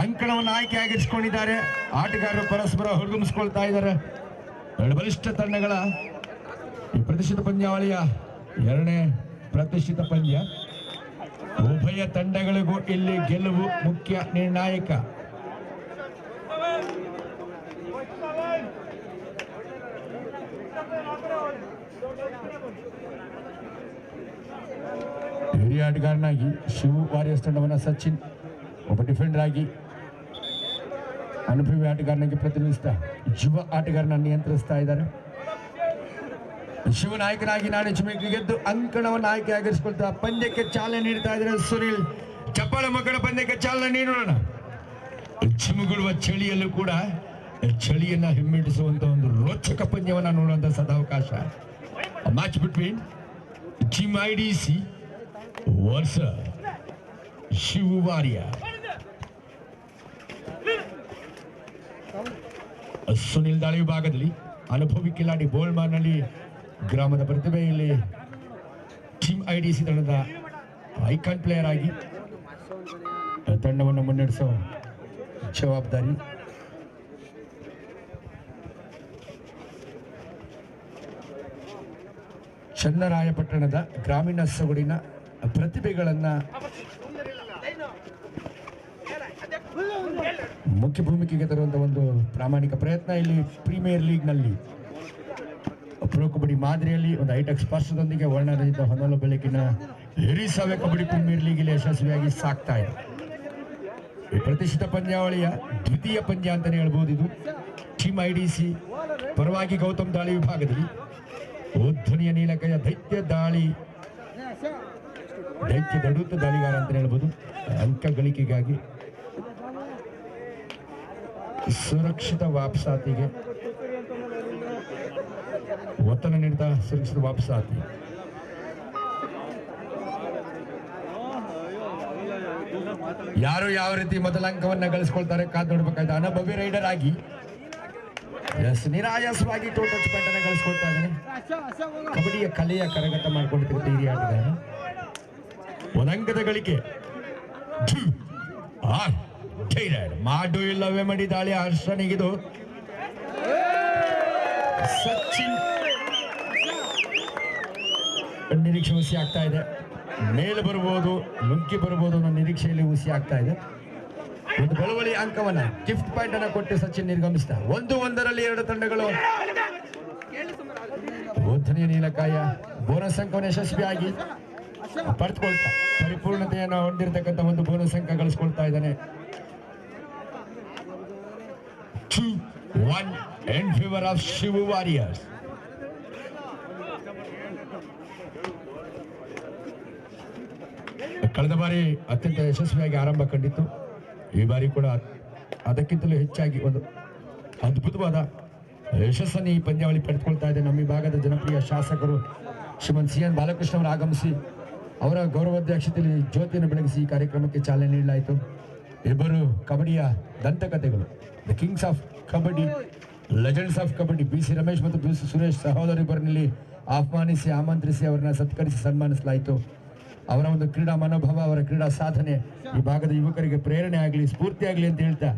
ಅಂಕಣವನ್ನು ಆಯ್ಕೆಯಾಗಿರಿಸಿಕೊಂಡಿದ್ದಾರೆ. ಆಟಗಾರರು ಪರಸ್ಪರ ಹುರಿದುಂಬಿಸಿಕೊಳ್ತಾ ಇದ್ದಾರೆ. ಎರಡು ಬಲಿಷ್ಠ ತಂಡಗಳ ಈ ಪ್ರತಿಷ್ಠಿತ ಪಂದ್ಯಾವಳಿಯ ಎರಡನೇ ಪ್ರತಿಷ್ಠಿತ ಪಂದ್ಯ. ಉಭಯ ತಂಡಗಳಿಗೂ ಇಲ್ಲಿ ಗೆಲುವು ಮುಖ್ಯ ನಿರ್ಣಾಯಕ. ಹಿರಿಯ ಆಟಗಾರನಾಗಿ ಶಿವು ವಾರಿಯರ್ಸ್ ತಂಡವನ್ನು ಸಚಿನ್, ಒಬ್ಬ ಡಿಫೆಂಡರ್ ಆಗಿ ಅನುಭವಿ ಆಟಗಾರನಾಗಿ ಪ್ರತಿನಿಧಿಸ್ತಾ ಯುವ ಆಟಗಾರನ ನಿಯಂತ್ರಿಸ್ತಾ ಇದ್ದಾರೆ. ಶಿವ ನಾಯಕನಾಗಿ ನಾಳೆ ಚಿಮಿಕಿ ಗೆದ್ದು ಅಂಕಣವನ್ನು ಆಯ್ಕೆಯಾಗಿರಿಸಿಕೊಳ್ತಾ ಪಂದ್ಯಕ್ಕೆ ಚಾಲನೆ ನೀಡ್ತಾ ಇದ್ದಾರೆ ಸುನಿಲ್. ಚಪ್ಪಾಳ ಮಕ್ಕಳ ಪಂದ್ಯಕ್ಕೆ ಚಾಲನೆ ನೀಡೋಣ. ಚಿಮುಗುಳುವ ಚಳಿಯಲ್ಲೂ ಕೂಡ ಚಳಿಯನ್ನ ಹಿಮ್ಮೆಟ್ಟಿಸುವಂತ ಒಂದು ರೋಚಕ ಪಂದ್ಯವನ್ನ ನೋಡುವಂತ ಸದಾವಕಾಶ. Match between team IDC versus Shivu warrior. Sunil ದಾಳಿ ವಿಭಾಗದಲ್ಲಿ ಅನುಭವಿ ಕಿಲಾಡಿ ಬೋಲ್ಮಾನ್ನಲ್ಲಿ ಗ್ರಾಮದ ಪ್ರತಿಭೆಯಲ್ಲಿ ಟೀಮ್ ಐಡಿಸಿ ತಂಡದ ಐಕಾನ್ ಪ್ಲೇಯರ್ ಆಗಿ ತಂಡವನ್ನು ಮುನ್ನಡೆಸೋ ಜವಾಬ್ದಾರಿ. ಚನ್ನರಾಯಪಟ್ಟಣದ ಗ್ರಾಮೀಣ ಸೊಗಡಿನ ಪ್ರತಿಭೆಗಳನ್ನ ಮುಖ್ಯ ಭೂಮಿಕೆಗೆ ತರುವಂತಹ ಒಂದು ಪ್ರಾಮಾಣಿಕ ಪ್ರಯತ್ನ ಇಲ್ಲಿ ಪ್ರೀಮಿಯರ್ ಲೀಗ್ನಲ್ಲಿ ಪ್ರೊ ಕಬಡ್ಡಿ ಮಾದರಿಯಲ್ಲಿ ಒಂದು ಹೈಟೆಕ್ ಸ್ಪರ್ಶದೊಂದಿಗೆ ವರ್ಣರಹಿತ ಹೊನಲು ಬೆಳಕಿನ ಹಿರಿಸವೆ ಕಬಡ್ಡಿ ಪ್ರೀಮಿಯರ್ ಲೀಗ್ ಇಲ್ಲಿ ಯಶಸ್ವಿಯಾಗಿ ಸಾಕ್ತಾ ಇದೆ. ಈ ಪ್ರತಿಷ್ಠಿತ ಪಂದ್ಯಾವಳಿಯ ದ್ವಿತೀಯ ಪಂದ್ಯ ಅಂತಾನೆ ಹೇಳ್ಬೋದು. ಇದು ಟೀಮ್ ಐಡಿಸಿ ಪರವಾಗಿ ಗೌತಮ್ ದಾಳಿ ವಿಭಾಗದಲ್ಲಿ ಧ್ವನಿಯ ನೀಲಕಯ ದೈತ್ಯ ದಡುತ್ತ ದಾಳಿಗಾರ ಅಂತ ಹೇಳ್ಬೋದು. ಅಂಕ ಗಳಿಕೆಗಾಗಿ ಸುರಕ್ಷಿತ ವಾಪಸಾತಿಗೆ ಒತ್ತಡ ನೀಡಿದ ಸುರಕ್ಷಿತ ವಾಪಸಾತಿ. ಯಾರು ಯಾವ ರೀತಿ ಮೊದಲ ಅಂಕವನ್ನ ಗಳಿಸ್ಕೊಳ್ತಾರೆ ಕಾದ್ ನೋಡ್ಬೇಕಾಯ್ತು. ಅನುಭವಿ ರೈಡರ್ ಆಗಿ ನಿರಾಯಾಸವಾಗಿ ಟೋಟಲ್ ಪಾಯಿಂಟ್ ಅನ್ನು ಗಳಿಸ್ಕೊಳ್ತಾ ಇದ್ದಾನೆ. ಕಬಡ್ಡಿಯ ಕಲೆಯ ಕರಗತ ಮಾಡಿಕೊಂಡಿರ್ತಕ್ಕಂಥ ಹಿರಿಯ ಆಟಗಾರ. ಒಂದಂಕದ ಗಳಿಕೆ. ಮಾಡು ಇಲ್ಲವೇ ಮಾಡಿ ದಾಳಿ ಹರ್ಷನಿಗಿದು. ಸಚಿನ್ ನಿರೀಕ್ಷೆ ಹುಸಿ ಆಗ್ತಾ ಇದೆ. ಮೇಲೆ ಬರ್ಬೋದು, ನುಗ್ಗಿ ಬರ್ಬೋದು ಅನ್ನೋ ನಿರೀಕ್ಷೆಯಲ್ಲಿ ಹುಸಿ ಆಗ್ತಾ ಇದೆ. ಒಂದು ಬಳುವಳಿ ಅಂಕವನ್ನ ಗಿಫ್ಟ್ ಪಾಯಿಂಟ್ ಅನ್ನ ಕೊಟ್ಟು ಸಚಿನ್ ನಿರ್ಗಮಿಸಿದ. 1-1ರಲ್ಲಿ ಎರಡು ತಂಡಗಳು ಬೋಧನೆಯ ನೀಲಕಾಯ ಬೋನಸ್ ಅಂಕವನ್ನು ಯಶಸ್ವಿಯಾಗಿ ಪಡೆದುಕೊಳ್ತಾ ಪರಿಪೂರ್ಣತೆಯನ್ನು ಹೊಂದಿರತಕ್ಕಂಥ ಒಂದು ಬೋನಸ್ ಅಂಕ ಗಳಿಸ್ಕೊಳ್ತಾ ಇದ್ದಾನೆ. 2-1 in favor of Shivu warriors. ಕಳೆದ ಬಾರಿ ಅತ್ಯಂತ ಯಶಸ್ವಿಯಾಗಿ ಆರಂಭ ಕಂಡಿತ್ತು. ಈ ಬಾರಿ ಕೂಡ ಅದಕ್ಕಿಂತಲೂ ಹೆಚ್ಚಾಗಿ ಒಂದು ಅದ್ಭುತವಾದ ಯಶಸ್ಸನ್ನು ಈ ಪಂದ್ಯಾವಳಿ ಪಡೆದುಕೊಳ್ತಾ ಇದೆ. ನಮ್ಮ ಈ ಭಾಗದ ಜನಪ್ರಿಯ ಶಾಸಕರು ಶ್ರೀಮಂತ್ CN ಬಾಲಕೃಷ್ಣ ಅವರು ಆಗಮಿಸಿ ಅವರ ಗೌರವಾಧ್ಯಕ್ಷತೆಯಲ್ಲಿ ಜ್ಯೋತಿಯನ್ನು ಬೆಳಗಿಸಿ ಈ ಕಾರ್ಯಕ್ರಮಕ್ಕೆ ಚಾಲನೆ ನೀಡಲಾಯಿತು. ಇಬ್ಬರು ಕಬಡ್ಡಿಯ ದಂತಕಥೆಗಳು, the kings of kabaddi, legends of kabaddi BC Ramesh ಮತ್ತು BC ಸುರೇಶ್ ಸಹೋದರಿಬ್ಬರನ್ನಲ್ಲಿ ಆಹ್ವಾನಿಸಿ ಆಮಂತ್ರಿಸಿ ಅವರನ್ನ ಸತ್ಕರಿಸಿ ಸನ್ಮಾನಿಸಲಾಯಿತು. ಅವರ ಒಂದು ಕ್ರೀಡಾ ಮನೋಭಾವ, ಅವರ ಕ್ರೀಡಾ ಸಾಧನೆ ಈ ಭಾಗದ ಯುವಕರಿಗೆ ಪ್ರೇರಣೆ ಆಗಲಿ, ಸ್ಫೂರ್ತಿ ಆಗಲಿ ಅಂತ ಹೇಳ್ತಾ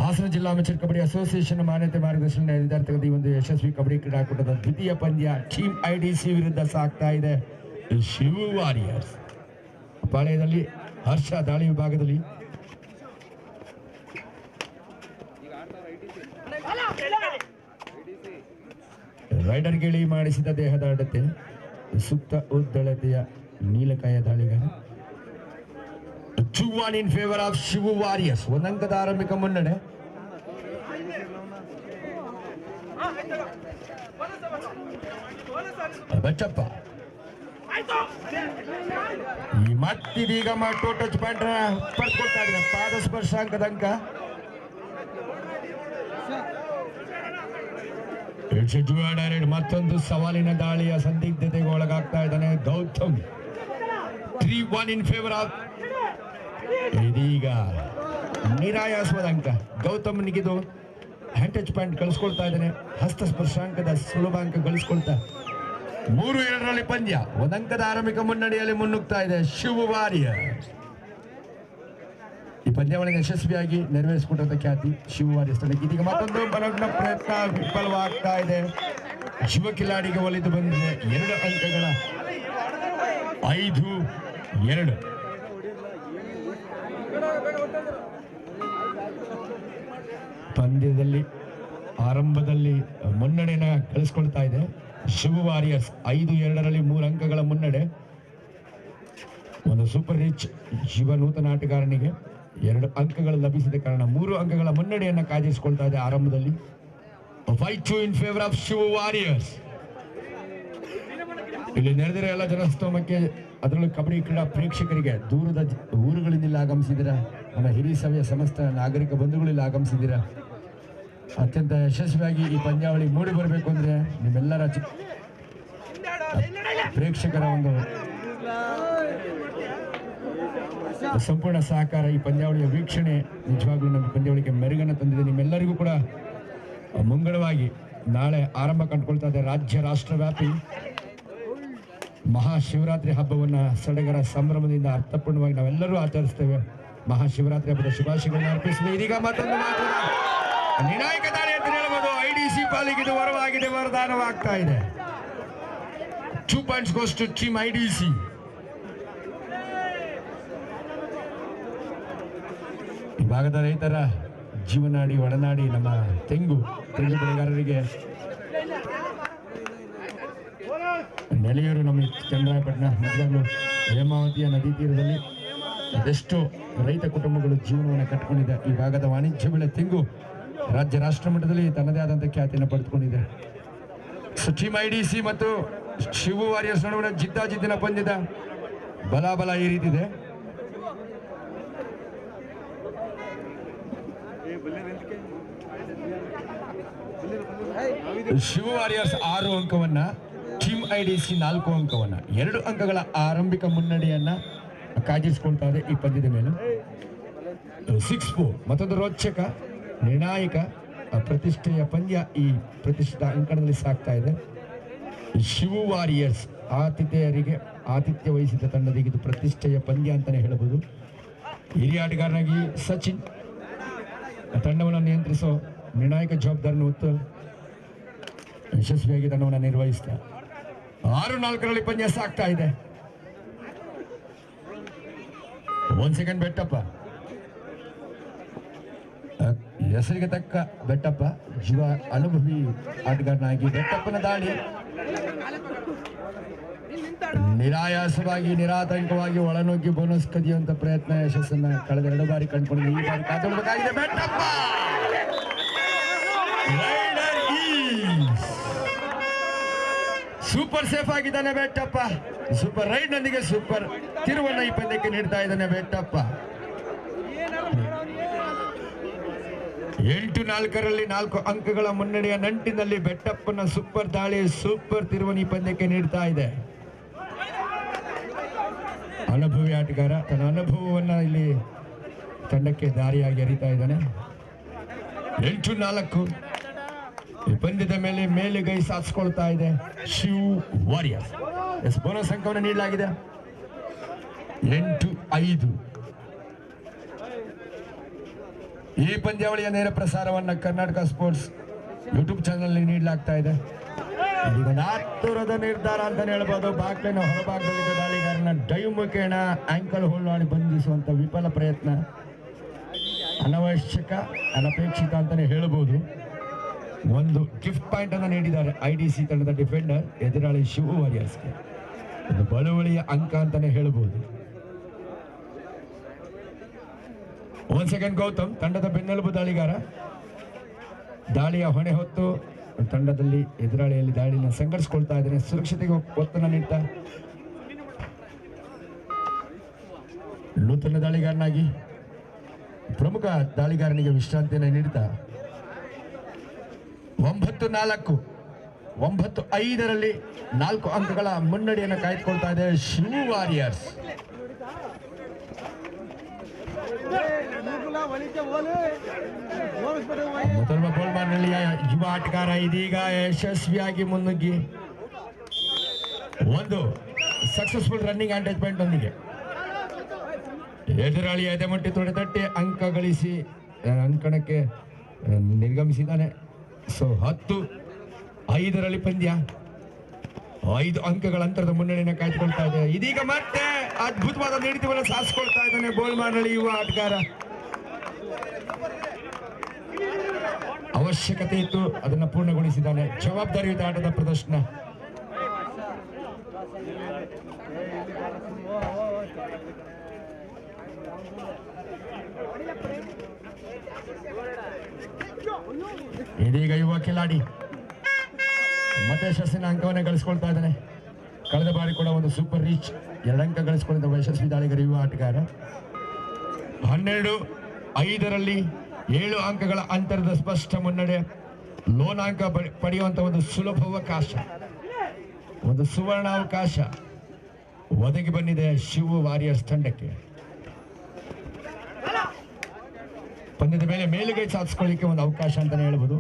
ಹಾಸನ ಜಿಲ್ಲಾ ಅಮೆಚೂರ್ ಕಬಡ್ಡಿ ಅಸೋಸಿಯೇಷನ್ ಮಾನ್ಯತೆ ಮಾರ್ಗದರ್ಶನ ನೀಡಿರ್ತಕ್ಕಂಥ ಈ ಒಂದು ಯಶಸ್ವಿ ಕಬಡ್ಡಿ ಕ್ರೀಡಾಕೂಟದ ದ್ವಿತೀಯ ಪಂದ್ಯ ಟೀಮ್ ಐಡಿಸಿ ವಿರುದ್ಧ ಸಾಗ್ತಾ ಇದೆ ಶಿವು ವಾರಿಯರ್ಸ್. ಪಾಳ್ಯದಲ್ಲಿ ಹರ್ಷ ದಾಳಿ ವಿಭಾಗದಲ್ಲಿ ರೈಡರ್ ಗಿಳಿ ಮಾಡಿಸಿದ ದೇಹದ ಅಡತೆ, ಸುತ್ತ ಉದ್ದಳತೆಯ ನೀಲಕಾಯ ದಾಳಿಗಾರ. 2-1 in favor of Shivu warriors. ಒಂದಂಕದ ಆರಂಭಿಕ ಮುನ್ನಡೆ. ಬಚ್ಚಪ್ಪ ಈ ಮತ್ತಿದೀಗ ಟೋ ಟಚ್ ಪಾಯಿಂಟ್ ಪಡ್ಕೊಳ್ತಾ ಇದ್ದಾರೆ. ಪಾದ ಸ್ಪರ್ಶಾಂಕದ ಅಂಕ. ಮತ್ತೊಂದು ಸವಾಲಿನ ದಾಳಿಯ ಸಂದಿಗ್ಧತೆಗೆ ಒಳಗಾಗ್ತಾ ಇದ್ದಾನೆ ಗೌತಮ್. 3-1 in favor of. ಇದೀಗ ನಿರಾಯಾಸವಾದ ಅಂಕ ಗೌತಮ್ ನಿಗಿದು ಹ್ಯಾಂಡ್ ಟಚ್ ಪಾಯಿಂಟ್ ಗಳಿಸ್ಕೊಳ್ತಾ ಇದ್ದಾನೆ. ಹಸ್ತ ಸ್ಪರ್ಶಾಂಕದ ಸುಲಭ ಅಂಕ ಗಳಿಸ್ಕೊಳ್ತಾ 3-2ರಲ್ಲಿ ಪಂದ್ಯ. ಒಂದಂಕದ ಆರಂಭಿಕ ಮುನ್ನಡೆಯಲ್ಲಿ ಮುನ್ನುಗ್ತಾ ಇದೆ ಶಿವು ವಾರಿಯರ್. ಈ ಪಂದ್ಯಾವಳಿಯನ್ನು ಯಶಸ್ವಿಯಾಗಿ ನೆರವೇರಿಸಿಕೊಟ್ಟಂತ ಖ್ಯಾತಿ ಶಿವವಾರಿ ಸ್ಥಳಕ್ಕೆ ಇದೀಗ ಮತ್ತೊಂದು ಬಲಗ್ನ ಪ್ರಯತ್ನ ವಿಫಲವಾಗ್ತಾ ಇದೆ. ಶಿವ ಕಿಲಾಡಿಗೆ ಒಲಿದು ಬಂದಿದೆ 2 ಅಂಕಗಳ 5-2. ಪಂದ್ಯದಲ್ಲಿ ಆರಂಭದಲ್ಲಿ ಮುನ್ನಡೆನ ಗಳಿಸ್ಕೊಳ್ತಾ ಇದೆ ಶಿವ ವಾರಿಯರ್ಸ್. 5-2ರಲ್ಲಿ 3 ಅಂಕಗಳ ಮುನ್ನಡೆ. ಒಂದು ಸೂಪರ್ ರಿಚ್ ಶಿವ ನೂತನ ಆಟಗಾರನಿಗೆ 2 ಅಂಕಗಳು ಲಭಿಸಿದ ಕಾರಣ 3 ಅಂಕಗಳ ಮುನ್ನಡೆಯನ್ನು ಕಾಯ್ದಿರಿಸಿಕೊಳ್ತಾ ಇದೆ ಆರಂಭದಲ್ಲಿ. 5-2 in favour of Shiva warriors. ಇಲ್ಲಿ ನೆರೆದಿರೋ ಎಲ್ಲ ಜನಸ್ತೋಮಕ್ಕೆ, ಅದರಲ್ಲೂ ಕಬಡ್ಡಿ ಕ್ರೀಡಾ ಪ್ರೇಕ್ಷಕರಿಗೆ ದೂರದ ಊರುಗಳಿಂದ ಆಗಮಿಸಿದಿರ, ನಮ್ಮ ಹಿರಿಯ ಸಭೆಯ ಸಮಸ್ತ ನಾಗರಿಕ ಬಂಧುಗಳಿಂದ ಆಗಮಿಸಿದಿರ. ಅತ್ಯಂತ ಯಶಸ್ವಿಯಾಗಿ ಈ ಪಂದ್ಯಾವಳಿ ಮೂಡಿ ಬರಬೇಕು ಅಂದ್ರೆ ನಿಮ್ಮೆಲ್ಲರ ಪ್ರೇಕ್ಷಕರ ಒಂದು ಸಂಪೂರ್ಣ ಸಹಕಾರ, ಈ ಪಂದ್ಯಾವಳಿಯ ವೀಕ್ಷಣೆ ನಿಜವಾಗ್ಲೂ ನಮ್ಮ ಪಂದ್ಯಾವಳಿಗೆ ಮೆರುಗನ್ನು ತಂದಿದೆ. ನಿಮ್ಮೆಲ್ಲರಿಗೂ ಕೂಡ ಮುಂಗಡವಾಗಿ ನಾಳೆ ಆರಂಭ ಕಂಡುಕೊಳ್ತಾ ಇದೆ ರಾಜ್ಯ ರಾಷ್ಟ್ರವ್ಯಾಪಿ ಮಹಾಶಿವರಾತ್ರಿ ಹಬ್ಬವನ್ನು ಸಡಗರ ಸಂಭ್ರಮದಿಂದ ಅರ್ಥಪೂರ್ಣವಾಗಿ ನಾವೆಲ್ಲರೂ ಆಚರಿಸ್ತೇವೆ. ಮಹಾಶಿವರಾತ್ರಿ ಹಬ್ಬದ ಶುಭಾಶಯಗಳನ್ನು ಅರ್ಪಿಸಿದೆ. ಇದೀಗ ಮತ್ತೊಂದು ನಿರ್ಣಾಯಕ ದಾಳಿ ಅಂತ ಹೇಳ್ಬೋದು. IDC ಪಾಲಿಗೆ ಇದು ವರವಾಗಿದೆ, ವರದಾನವಾಗ್ತಾ ಇದೆ. 2 points goes to team IDC. ಈ ಭಾಗದ ರೈತರ ಜೀವನಾಡಿ ಒಳನಾಡಿ ನಮ್ಮ ತೆಂಗು ಬೆಳೆಗಾರರಿಗೆ ನೆಲೆಯೂರು ನಮ್ಮ ಚಂದ್ರಾಯಪಟ್ಟಣ ನಿಜವಾಗ್ಲೂ ಹೇಮಾವತಿಯ ನದಿ ತೀರದಲ್ಲಿ ಅದೆಷ್ಟೋ ರೈತ ಕುಟುಂಬಗಳು ಜೀವನವನ್ನು ಕಟ್ಟಿಕೊಂಡಿದೆ. ಈ ಭಾಗದ ವಾಣಿಜ್ಯ ಬೆಳೆ ತೆಂಗು ರಾಜ್ಯ ರಾಷ್ಟ್ರ ಮಟ್ಟದಲ್ಲಿ ತನ್ನದೇ ಆದಂಥ ಖ್ಯಾತಿಯನ್ನು ಪಡೆದುಕೊಂಡಿದೆ. ಸೊ ಟೀಮ್ IDC ಮತ್ತು ಶಿವ ವಾರಿಯರ್ಸ್ ನಡುವಿನ ಜಿದ್ದಾಜಿದ್ದಿನ ಪಂದ್ಯದ ಬಲಾಬಲ ಈ ರೀತಿ ಇದೆ. ಶಿವ ವಾರಿಯರ್ಸ್ 6 ಅಂಕವನ್ನ, ಟೀಮ್ IDC 4 ಅಂಕವನ್ನ, 2 ಅಂಕಗಳ ಆರಂಭಿಕ ಮುನ್ನಡೆಯನ್ನ ಕಾಯ್ದಿರಿಸಿಕೊಳ್ತಾ ಇದೆ ಈ ಪಂದ್ಯದ ಮೇಲೆ. 6-4 ಮತ್ತೊಂದು ರೋಚಕ ನಿರ್ಣಾಯಕ ಪ್ರತಿಷ್ಠೆಯ ಪಂದ್ಯ ಈ ಪ್ರತಿಷ್ಠಿತ ಅಂಕಣದಲ್ಲಿ ಸಾಗ್ತಾ ಇದೆ. ಶಿವ ವಾರಿಯರ್ಸ್ ಆತಿಥೇಯರಿಗೆ ಆತಿಥ್ಯ ವಹಿಸಿದ ತಂಡದಿಗೆ ಇದು ಪ್ರತಿಷ್ಠೆಯ ಪಂದ್ಯ ಅಂತಾನೆ ಹೇಳಬಹುದು. ಹಿರಿಯ ಆಟಗಾರನಾಗಿ ಸಚಿನ್ ತಂಡವನ್ನು ನಿಯಂತ್ರಿಸೋ ನಿರ್ಣಾಯಕ ಜವಾಬ್ದಾರಿಯನ್ನು ಹೊತ್ತು ಯಶಸ್ವಿಯಾಗಿ ತಂಡವನ್ನು ನಿರ್ವಹಿಸ್ತಾರೆ. 6-4ರಲ್ಲಿ ಪಂದ್ಯ ಸಾಗ್ತಾ ಇದೆ. 1 ಸೆಕೆಂಡ್ ಬೆಟ್ಟಪ್ಪ, ಹೆಸರಿಗೆ ತಕ್ಕ ಬೆಟ್ಟಪ್ಪ, ಯುವ ಅನುಭವಿ ಆಟಗಾರನಾಗಿ ಬೆಟ್ಟಪ್ಪನ ದಾಳಿ ನಿರಾಯಾಸವಾಗಿ ನಿರಾತಂಕವಾಗಿ ಒಳನುಗ್ಗಿ ಬೋನಸ್ ಕದಿಯುವಂತ ಪ್ರಯತ್ನ ಯಶಸ್ಸನ್ನ ಕಳೆದ 2 ಬಾರಿ ಕಂಡುಕೊಂಡು ಈ ಬಾರಿ ಕಾಪಾಡಬೇಕಾಗಿದೆ. ಬೆಟ್ಟಪ್ಪ ಸೂಪರ್ ಸೇಫ್ ಆಗಿದ್ದಾನೆ ಬೆಟ್ಟಪ್ಪ. ಸೂಪರ್ ರೈಡ್ ನೊಂದಿಗೆ ಸೂಪರ್ ತಿರುವನ್ನ ಈ ಪಂದ್ಯಕ್ಕೆ ನೀಡ್ತಾ ಇದ್ದಾನೆ ಬೆಟ್ಟಪ್ಪ. 8-4ರಲ್ಲಿ 4 ಅಂಕಗಳ ಮುನ್ನಡೆಯ ನಂಟಿನಲ್ಲಿ ಬೆಟ್ಟಪ್ಪನ ಸೂಪರ್ ದಾಳಿ, ಸೂಪರ್ ತಿರುವನ್ನು ಈ ಪಂದ್ಯಕ್ಕೆ ನೀಡ್ತಾ ಇದೆ. ಅನುಭವಿ ಆಟಗಾರ ತನ್ನ ಅನುಭವವನ್ನ ಇಲ್ಲಿ ತಂಡಕ್ಕೆ ದಾರಿಯಾಗಿ ಅರಿತಾ ಇದ್ದಾನೆ. 8-4 ಈ ಪಂದ್ಯದ ಮೇಲೆ ಮೇಲುಗೈ ಸಾಧಿಸಿಕೊಳ್ತಾ ಇದೆ ಶಿವ ವಾರಿಯರ್ಸ್. ಬೋನಸ್ ಅಂಕವನ್ನು ನೀಡಲಾಗಿದೆ 8-5. ಈ ಪಂದ್ಯಾವಳಿಯ ನೇರ ಪ್ರಸಾರವನ್ನ ಕರ್ನಾಟಕ ಸ್ಪೋರ್ಟ್ಸ್ ಯೂಟ್ಯೂಬ್ ಚಾನಲ್ ನೀಡಲಾಗ್ತಾ ಇದೆ. ಇದೀಗ ಆತುರದ ನಿರ್ಧಾರ ಅಂತಾನೆ ಹೇಳ್ಬೋದು. ಬಾಕ್ಲಿನ ಹೊರಭಾಗದಲ್ಲಿದ್ದ ದಾಳಿಗಾರನ ಡೈವ್ ಮುಖೇನ ಆಂಕಲ್ ಹೋಲ್ಡ್ ಮಾಡಿ ಬಂಧಿಸುವಂತ ವಿಫಲ ಪ್ರಯತ್ನ ಅನವಶ್ಯಕ, ಅನಪೇಕ್ಷಿತ ಅಂತಾನೆ ಹೇಳ್ಬೋದು. ಒಂದು ಗಿಫ್ಟ್ ಪಾಯಿಂಟ್ ಅನ್ನು ನೀಡಿದ್ದಾರೆ IDC ತಂಡದ ಡಿಫೆಂಡರ್ ಎದುರಾಳಿ ಶಿವ ವಾರಿಯರ್ಸ್ಗೆ. ಒಂದು ಬಳುವಳಿಯ ಅಂಕ ಅಂತಾನೆ ಹೇಳ್ಬೋದು. 1 ಸೆಕೆಂಡ್ ಗೌತಮ್ ತಂಡದ ಬೆನ್ನೆಲುಬು ದಾಳಿಗಾರ ದಾಳಿಯ ಹೊಣೆ ಹೊತ್ತು ತಂಡದಲ್ಲಿ ಎದುರಾಳಿಯಲ್ಲಿ ದಾಳಿಯನ್ನು ಸಂಘಟಿಸಿಕೊಳ್ತಾ ಇದ್ದಾನೆ. ಸುರಕ್ಷತೆಗೆ ಒತ್ತನ್ನು ನೀಡ್ತಾ ನೂತನ ದಾಳಿಗಾರನಾಗಿ ಪ್ರಮುಖ ದಾಳಿಗಾರನಿಗೆ ವಿಶ್ರಾಂತಿಯನ್ನು ನೀಡ್ತಾ 9-4 9-5ರಲ್ಲಿ 4 ಅಂಕಗಳ ಮುನ್ನಡೆಯನ್ನು ಕಾಯ್ದುಕೊಳ್ತಾ ಇದೆ ಶಿವ ವಾರಿಯರ್ಸ್. ಮೊದಲ ಗೋಲ್ಮಾರ್ನಲ್ಲಿಯ ಯುವ ಆಟಗಾರ ಇದೀಗ ಯಶಸ್ವಿಯಾಗಿ ಮುನ್ನುಗ್ಗಿ ಒಂದು ಸಕ್ಸಸ್ಫುಲ್ ರನ್ನಿಂಗ್ ಅಟ್ಯಾಚ್ಮೆಂಟ್ ನೊಂದಿಗೆ ಎದುರಾಳಿ ಎದೆಮುಟ್ಟಿ ತೊಡೆತಟ್ಟಿ ಅಂಕ ಗಳಿಸಿ ಅಂಕಣಕ್ಕೆ ನಿರ್ಗಮಿಸಿದ್ದಾನೆ. ಸೊ 10-5 ಪಂದ್ಯ 5 ಅಂಕಗಳ ಅಂತರದ ಮುನ್ನಡೆಯನ್ನು ಕಾಯ್ದುಕೊಳ್ತಾ ಇದೆ. ಇದೀಗ ಮತ್ತೆ ಅದ್ಭುತವಾದ ನೀಡಿತವನ್ನು ಸಾಧಿಸಿಕೊಳ್ತಾ ಇದ್ದಾನೆ ಗೋಲ್ಮಾನಹಳ್ಳಿ ಯುವ ಆಟಗಾರ. ಅವಶ್ಯಕತೆ ಇತ್ತು, ಅದನ್ನು ಪೂರ್ಣಗೊಳಿಸಿದ್ದಾನೆ. ಜವಾಬ್ದಾರಿಯುತ ಆಟದ ಪ್ರದರ್ಶನ. ಇದೀಗ ಯುವ ಕಿಲಾಡಿ ಮತ್ತೆ ಯಶಸ್ಸಿನ ಅಂಕವನ್ನೇ ಗಳಿಸಿಕೊಳ್ತಾ ಇದ್ದಾನೆ. ಕಳೆದ ಬಾರಿ ಕೂಡ ಒಂದು ಸೂಪರ್ ರೀಚ್ 2 ಅಂಕ ಗಳಿಸಿಕೊಂಡಿದ್ದ ಯಶಸ್ವಿ ದಾಳಿಗರ ಯುವ ಆಟಗಾರ. 12-5 7 ಅಂಕಗಳ ಅಂತರದ ಸ್ಪಷ್ಟ ಮುನ್ನಡೆ. ಲೋನ್ ಅಂಕ ಪಡೆಯುವಂತ ಒಂದು ಸುಲಭ ಅವಕಾಶ, ಒಂದು ಸುವರ್ಣ ಅವಕಾಶ ಒದಗಿ ಬಂದಿದೆ ಶಿವ ವಾರಿಯರ್ಸ್ ತಂಡಕ್ಕೆ. ಪಂದ್ಯದ ಮೇಲೆ ಮೇಲುಗೈ ಸಾಧಿಸಿಕೊಳ್ಳಿಕ್ಕೆ ಒಂದು ಅವಕಾಶ ಅಂತಾನೆ ಹೇಳ್ಬೋದು.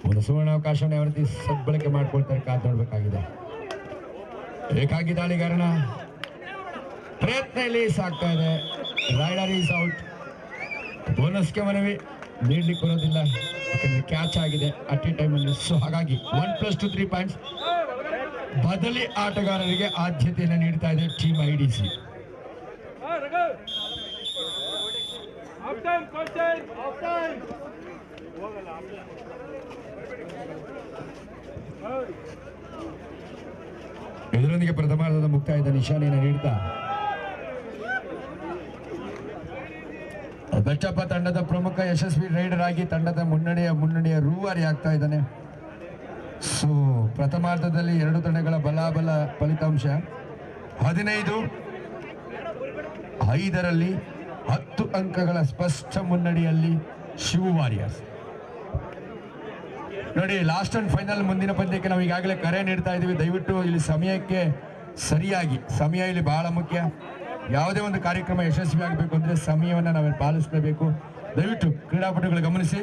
ಒಂದು ಸುವರ್ಣ ಅವಕಾಶವನ್ನು ಯಾವ ರೀತಿ ಸದ್ಬಳಕೆ ಮಾಡ್ಕೊಳ್ತಾರೆ ಕಾದು ನೋಡ್ಬೇಕಾಗಿದೆ. ಏಕಾಗಿ ದಾಳಿಗಾರನ ಪ್ರಯತ್ನ ಇಲ್ಲಿ ಸಾಗ್ತಾ ಇದೆ. Rider is out. ಬೋನಸ್ಗೆ ಮನವಿ ನೀಡ್ಲಿಕ್ಕೆ ಬರೋದಿಲ್ಲ, ಯಾಕಂದ್ರೆ ಕ್ಯಾಚ್ ಆಗಿದೆ ಅಟ್ ಎ ಟೈಮ್ ಅಲ್ಲಿ. ಸೊ ಹಾಗಾಗಿ 1+2 3 ಪಾಯಿಂಟ್ಸ್ ಬದಲಿ ಆಟಗಾರರಿಗೆ ಆದ್ಯತೆಯನ್ನು ನೀಡ್ತಾ ಇದೆ ಟೀಮ್ IDC. ಇದರೊಂದಿಗೆ ಪ್ರಥಮಾರ್ಧದ ಮುಕ್ತಾಯದ ನಿಶಾನೆಯನ್ನು ನೀಡ್ತಾ ಬೆಚ್ಚಪ್ಪ ತಂಡದ ಪ್ರಮುಖ ಯಶಸ್ವಿ ರೈಡರ್ ಆಗಿ ತಂಡದ ಮುನ್ನಡೆಯ ರೂವಾರಿ ಆಗ್ತಾ ಇದ್ದಾನೆ. ಸೊ ಪ್ರಥಮಾರ್ಧದಲ್ಲಿ 2 ತಂಡಗಳ ಬಲಾಬಲ ಫಲಿತಾಂಶ 15-5 10 ಅಂಕಗಳ ಸ್ಪಷ್ಟ ಮುನ್ನಡೆಯಲ್ಲಿ ಶಿವ ವಾರಿಯರ್ಸ್. ನೋಡಿ, ಲಾಸ್ಟ್ ಅಂಡ್ ಫೈನಲ್ ಮುಂದಿನ ಪಂದ್ಯಕ್ಕೆ ನಾವು ಈಗಾಗಲೇ ಕರೆ ನೀಡ್ತಾ ಇದ್ದೀವಿ. ದಯವಿಟ್ಟು ಇಲ್ಲಿ ಸಮಯಕ್ಕೆ ಸರಿಯಾಗಿ, ಸಮಯ ಇಲ್ಲಿ ಬಹಳ ಮುಖ್ಯ. ಯಾವುದೇ ಒಂದು ಕಾರ್ಯಕ್ರಮ ಯಶಸ್ವಿ ಆಗಬೇಕು ಅಂದರೆ ಸಮಯವನ್ನು ನಾವು ಪಾಲಿಸಲೇಬೇಕು. ದಯವಿಟ್ಟು ಕ್ರೀಡಾಪಟುಗಳು ಗಮನಿಸಿ.